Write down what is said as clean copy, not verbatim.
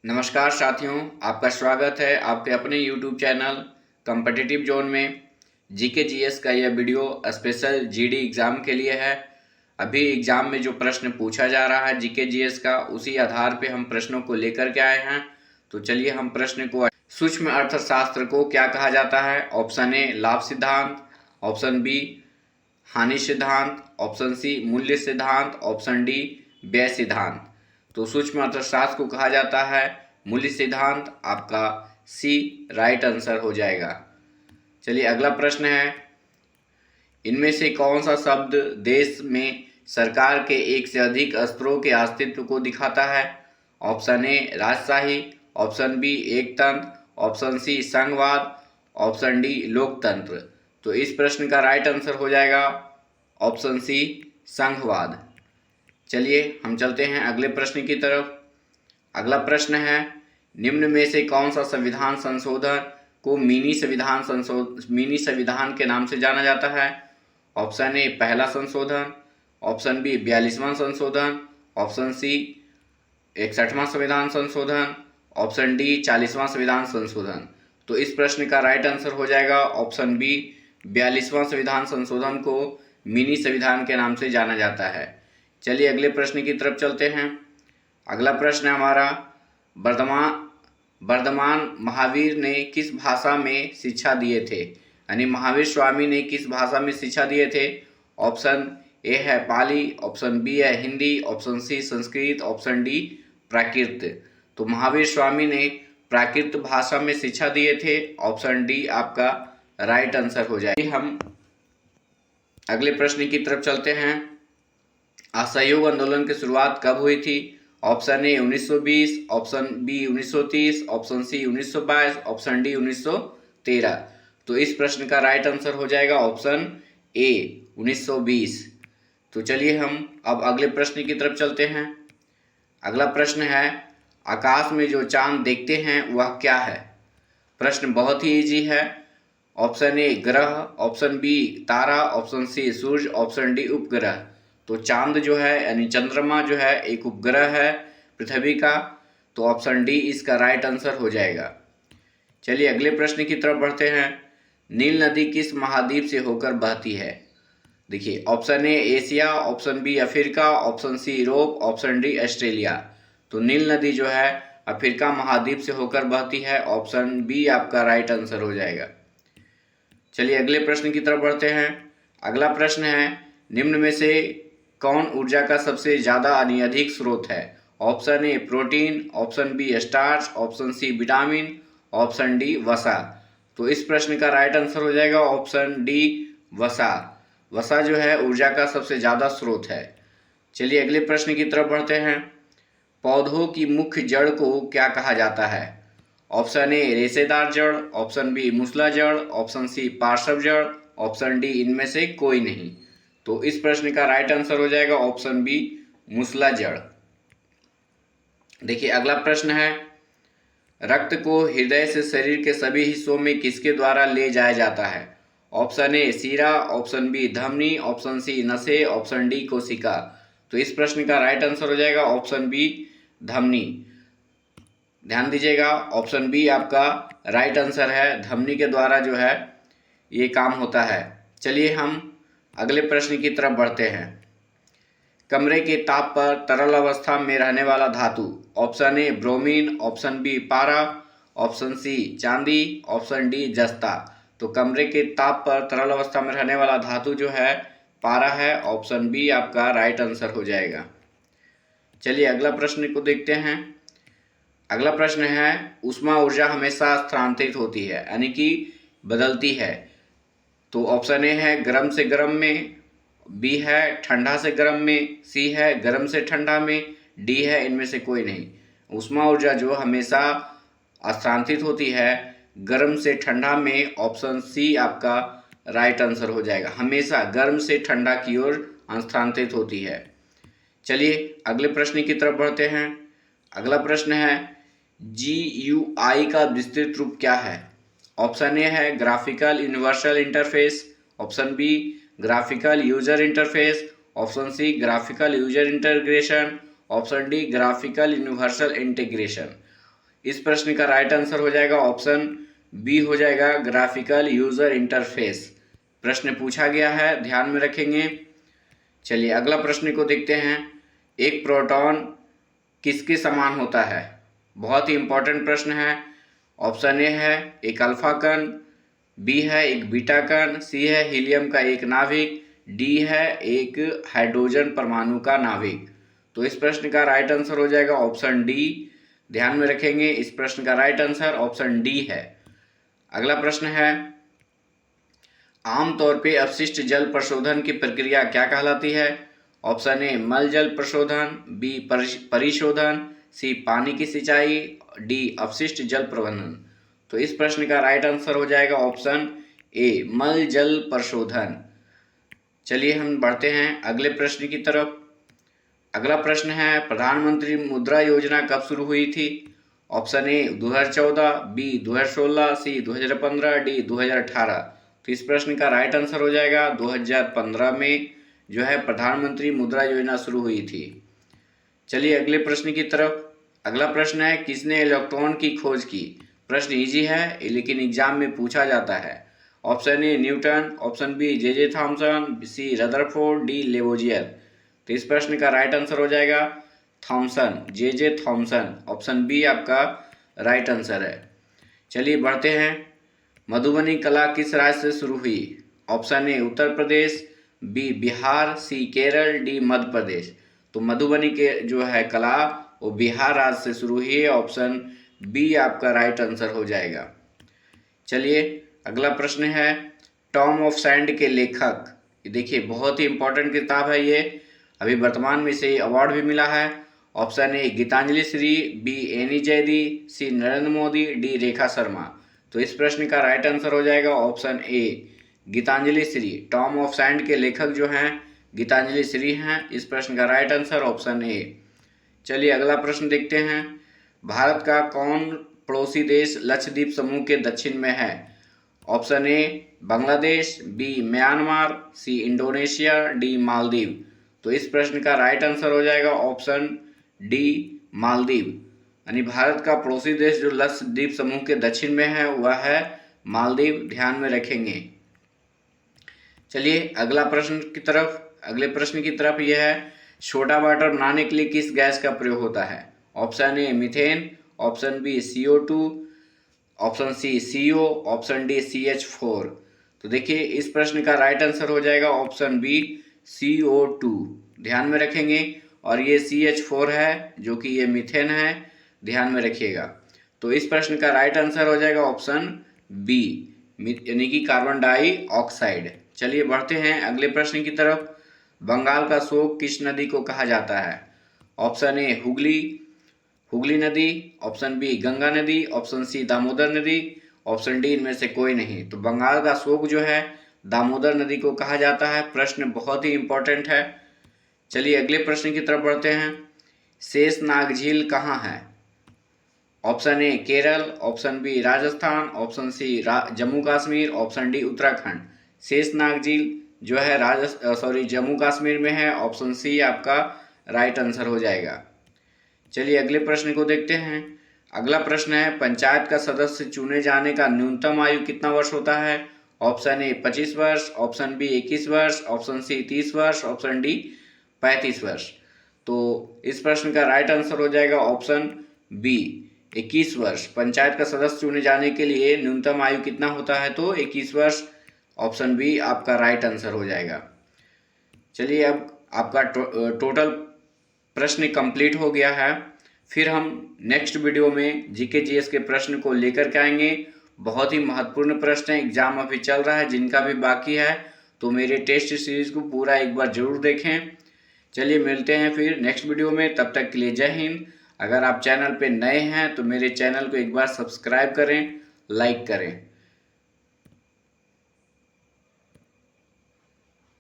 नमस्कार साथियों, आपका स्वागत है आपके अपने YouTube चैनल कॉम्पिटिटिव जोन में। जीके जीएस का यह वीडियो स्पेशल जीडी एग्ज़ाम के लिए है। अभी एग्ज़ाम में जो प्रश्न पूछा जा रहा है जीके जीएस का, उसी आधार पे हम प्रश्नों को लेकर के आए हैं। तो चलिए हम प्रश्न को, सूक्ष्म अर्थशास्त्र को क्या कहा जाता है? ऑप्शन ए लाभ सिद्धांत, ऑप्शन बी हानि सिद्धांत, ऑप्शन सी मूल्य सिद्धांत, ऑप्शन डी व्यय सिद्धांत। तो सूक्ष्म अर्थशास्त्र को कहा जाता है मूल्य सिद्धांत। आपका सी राइट आंसर हो जाएगा। चलिए अगला प्रश्न है, इनमें से कौन सा शब्द देश में सरकार के एक से अधिक स्तरों के अस्तित्व को दिखाता है? ऑप्शन ए राजशाही, ऑप्शन बी एकतंत्र, ऑप्शन सी संघवाद, ऑप्शन डी लोकतंत्र। तो इस प्रश्न का राइट आंसर हो जाएगा ऑप्शन सी संघवाद। चलिए हम चलते हैं अगले प्रश्न की तरफ। अगला प्रश्न है, निम्न में से कौन सा संविधान संशोधन को मिनी संविधान के नाम से जाना जाता है? ऑप्शन ए पहला संशोधन, ऑप्शन बी 42वां संशोधन, ऑप्शन सी 61वां संविधान संशोधन, ऑप्शन डी 40वां संविधान संशोधन। तो इस प्रश्न का राइट आंसर हो जाएगा ऑप्शन बी 42वां संविधान संशोधन को मिनी संविधान के नाम से जाना जाता है। चलिए अगले प्रश्न की तरफ चलते हैं। अगला प्रश्न है हमारा, वर्धमान महावीर ने किस भाषा में शिक्षा दिए थे? यानी महावीर स्वामी ने किस भाषा में शिक्षा दिए थे? ऑप्शन ए है पाली, ऑप्शन बी है Hindi, option C Sanskrit, option D Prakrit. तो महावीर स्वामी ने प्राकृत भाषा में शिक्षा दिए थे। ऑप्शन डी आपका राइट आंसर हो जाएगा। हम अगले प्रश्न की तरफ चलते हैं। असहयोग आंदोलन की शुरुआत कब हुई थी? Option A 1920, option B 1930, option C 1922, option D 1913। तो इस प्रश्न का राइट आंसर हो जाएगा ऑप्शन ए 1920। तो चलिए हम अब अगले प्रश्न की तरफ चलते हैं। अगला प्रश्न है, आकाश में जो चांद देखते हैं वह क्या है? प्रश्न बहुत ही इजी है। ऑप्शन ए ग्रह, ऑप्शन बी तारा, ऑप्शन सी सूर्य, ऑप्शन डी उपग्रह। तो चांद जो है यानी चंद्रमा जो है एक उपग्रह है पृथ्वी का। तो ऑप्शन डी इसका राइट आंसर हो जाएगा। चलिए अगले प्रश्न की तरफ बढ़ते हैं। नील नदी किस महाद्वीप से होकर बहती है? देखिए option A Asia, option B Africa, option C Europe, option D Australia. तो नील नदी जो है अफ्रीका महाद्वीप से होकर बहती है। ऑप्शन बी आपका राइट आंसर हो जाएगा। चलिए अगले प्रश्न की तरफ बढ़ते हैं। अगला प्रश्न है, निम्न में से कौन ऊर्जा का सबसे ज़्यादा यानी अधिक स्रोत है? Option A protein, option B starch, option C vitamin, option D वसा। तो इस प्रश्न का राइट आंसर हो जाएगा ऑप्शन डी वसा। वसा जो है ऊर्जा का सबसे ज़्यादा स्रोत है। चलिए अगले प्रश्न की तरफ बढ़ते हैं। पौधों की मुख्य जड़ को क्या कहा जाता है? ऑप्शन ए रेशेदार जड़, ऑप्शन बी मूसला जड़, ऑप्शन सी पार्श्व जड़, ऑप्शन डी इनमें से कोई नहीं। तो इस प्रश्न का राइट आंसर हो जाएगा ऑप्शन बी मूसला जड़। देखिए अगला प्रश्न है, रक्त को हृदय से शरीर के सभी हिस्सों में किसके द्वारा ले जाया जाता है? ऑप्शन ए सीरा, ऑप्शन बी धमनी, ऑप्शन सी नसें, ऑप्शन डी कोशिका। तो इस प्रश्न का राइट आंसर हो जाएगा ऑप्शन बी धमनी। ध्यान दीजिएगा ऑप्शन बी आपका राइट आंसर है। धमनी के द्वारा जो है ये काम होता है। चलिए हम अगले प्रश्न की तरफ बढ़ते हैं। कमरे के ताप पर तरल अवस्था में रहने वाला धातु? Option A bromine, option B पारा, ऑप्शन सी चांदी, ऑप्शन डी जस्ता। तो कमरे के ताप पर तरल अवस्था में रहने वाला धातु जो है पारा है। ऑप्शन बी आपका राइट आंसर हो जाएगा। चलिए अगला प्रश्न को देखते हैं। अगला प्रश्न है, ऊष्मा ऊर्जा हमेशा स्थानांतरित होती है यानी कि बदलती है। तो ऑप्शन ए है गर्म से गर्म में, बी है ठंडा से गर्म में, सी है गर्म से ठंडा में, डी है इनमें से कोई नहीं। ऊष्मा ऊर्जा जो हमेशा स्थानांतरित होती है गर्म से ठंडा में। ऑप्शन सी आपका राइट आंसर हो जाएगा। हमेशा गर्म से ठंडा की ओर स्थानांतरित होती है। चलिए अगले प्रश्न की तरफ बढ़ते हैं। अगला प्रश्न है, GUI का विस्तृत रूप क्या है? ऑप्शन ए है graphical universal interface, option B graphical user interface, option C graphical user integration, option D graphical universal integration. इस प्रश्न का राइट आंसर हो जाएगा ऑप्शन बी हो जाएगा ग्राफिकल यूजर इंटरफेस। प्रश्न पूछा गया है, ध्यान में रखेंगे। चलिए अगला प्रश्न को देखते हैं। एक प्रोटॉन किसके समान होता है? बहुत ही इंपॉर्टेंट प्रश्न है। ऑप्शन ए है एक अल्फा कण, बी है एक बीटा कण, सी है हीलियम का एक नाभिक, डी है एक हाइड्रोजन परमाणु का नाभिक। तो इस प्रश्न का राइट आंसर हो जाएगा ऑप्शन डी। ध्यान में रखेंगे, इस प्रश्न का राइट आंसर ऑप्शन डी है। अगला प्रश्न है, आमतौर पे अपशिष्ट जल प्रशोधन की प्रक्रिया क्या कहलाती है? ऑप्शन ए मल जल प्रशोधन, बी परिशोधन, सी पानी की सिंचाई, डी अपशिष्ट जल प्रबंधन। तो इस प्रश्न का राइट आंसर हो जाएगा ऑप्शन ए मल जल प्रशोधन। चलिए हम बढ़ते हैं अगले प्रश्न की तरफ। अगला प्रश्न है, प्रधानमंत्री मुद्रा योजना कब शुरू हुई थी? Option A 2014, B 2016, C 2015, D 2018। तो इस प्रश्न का राइट आंसर हो जाएगा 2015 में जो है प्रधानमंत्री मुद्रा योजना शुरू हुई थी। चलिए अगले प्रश्न की तरफ। अगला प्रश्न है, किसने इलेक्ट्रॉन की खोज की? प्रश्न इजी है लेकिन एग्जाम में पूछा जाता है। Option A Newton, option B J Thomson, C Rutherford, D Lavoisier. तो इस प्रश्न का राइट आंसर हो जाएगा Thomson, J Thomson. Option B आपका राइट आंसर है। चलिए बढ़ते हैं। मधुबनी कला किस राज्य से शुरू हुई? Option A Uttar Pradesh, B Bihar, C Kerala, D Madhya Pradesh. तो मधुबनी के जो है कला वो बिहार राज्य से शुरू हुई है। ऑप्शन बी आपका राइट आंसर हो जाएगा। चलिए अगला प्रश्न है, टॉम ऑफ सैंड के लेखक। देखिए बहुत ही इंपॉर्टेंट किताब है ये, अभी वर्तमान में इसे अवार्ड भी मिला है। Option A Geetanjali Shree, B Annie Zaidi, C Narendra Modi, D Rekha Sharma. तो इस प्रश्न का राइट आंसर हो जाएगा option A Geetanjali Shree. Tomb of sand के लेखक जो हैं गीतांजलि श्री हैं। इस प्रश्न का राइट आंसर ऑप्शन ए। चलिए अगला प्रश्न देखते हैं। भारत का कौन पड़ोसी देश लक्षद्वीप समूह के दक्षिण में है? Option A Bangladesh, B Myanmar, C Indonesia, D Maldives. तो इस प्रश्न का राइट आंसर हो जाएगा ऑप्शन डी मालदीव। यानी भारत का पड़ोसी देश जो लक्षद्वीप समूह के दक्षिण में है वह है मालदीव, ध्यान में रखेंगे। चलिए अगले प्रश्न की तरफ यह है, सोडा वाटर बनाने के लिए किस गैस का प्रयोग होता है? Option A methane, option B CO2, option C CO, option D CH4। तो देखिए इस प्रश्न का राइट आंसर हो जाएगा ऑप्शन बी CO2, ध्यान में रखेंगे। और ये CH4 है जो कि ये मीथेन है, ध्यान में रखिएगा। तो इस प्रश्न का राइट आंसर हो जाएगा ऑप्शन बी यानी कि कार्बन डाइऑक्साइड। चलिए बढ़ते हैं अगले प्रश्न की तरफ। बंगाल का शोक किस नदी को कहा जाता है? ऑप्शन ए हुगली नदी, ऑप्शन बी गंगा नदी, ऑप्शन सी दामोदर नदी, ऑप्शन डी इनमें से कोई नहीं। तो बंगाल का शोक जो है दामोदर नदी को कहा जाता है। प्रश्न बहुत ही इंपॉर्टेंट है। चलिए अगले प्रश्न की तरफ बढ़ते हैं। शेषनाग झील कहाँ है? Option A Kerala, option B Rajasthan, option C Jammu Kashmir, option D Uttarakhand. Sheshnag झील जो है जम्मू कश्मीर में है। ऑप्शन सी आपका राइट आंसर हो जाएगा। चलिए अगले प्रश्न को देखते हैं। अगला प्रश्न है, पंचायत का सदस्य चुने जाने का न्यूनतम आयु कितना वर्ष होता है? ऑप्शन ए 25 वर्ष, ऑप्शन बी 21 वर्ष, ऑप्शन सी 30 वर्ष, ऑप्शन डी 35 वर्ष। तो इस प्रश्न का राइट आंसर हो जाएगा ऑप्शन बी 21 वर्ष। पंचायत का सदस्य चुने जाने के लिए न्यूनतम आयु कितना होता है? तो 21 वर्ष। ऑप्शन बी आपका राइट आंसर हो जाएगा। चलिए अब आपका टोटल प्रश्न कंप्लीट हो गया है। फिर हम नेक्स्ट वीडियो में जीके जीएस के प्रश्न को लेकर के आएंगे। बहुत ही महत्वपूर्ण प्रश्न है, एग्जाम अभी चल रहा है, जिनका भी बाकी है तो मेरे टेस्ट सीरीज को पूरा एक बार जरूर देखें। चलिए मिलते हैं फिर नेक्स्ट वीडियो में, तब तक के लिए जय हिंद। अगर आप चैनल पे नए हैं तो मेरे चैनल को एक बार सब्सक्राइब करें, लाइक करें।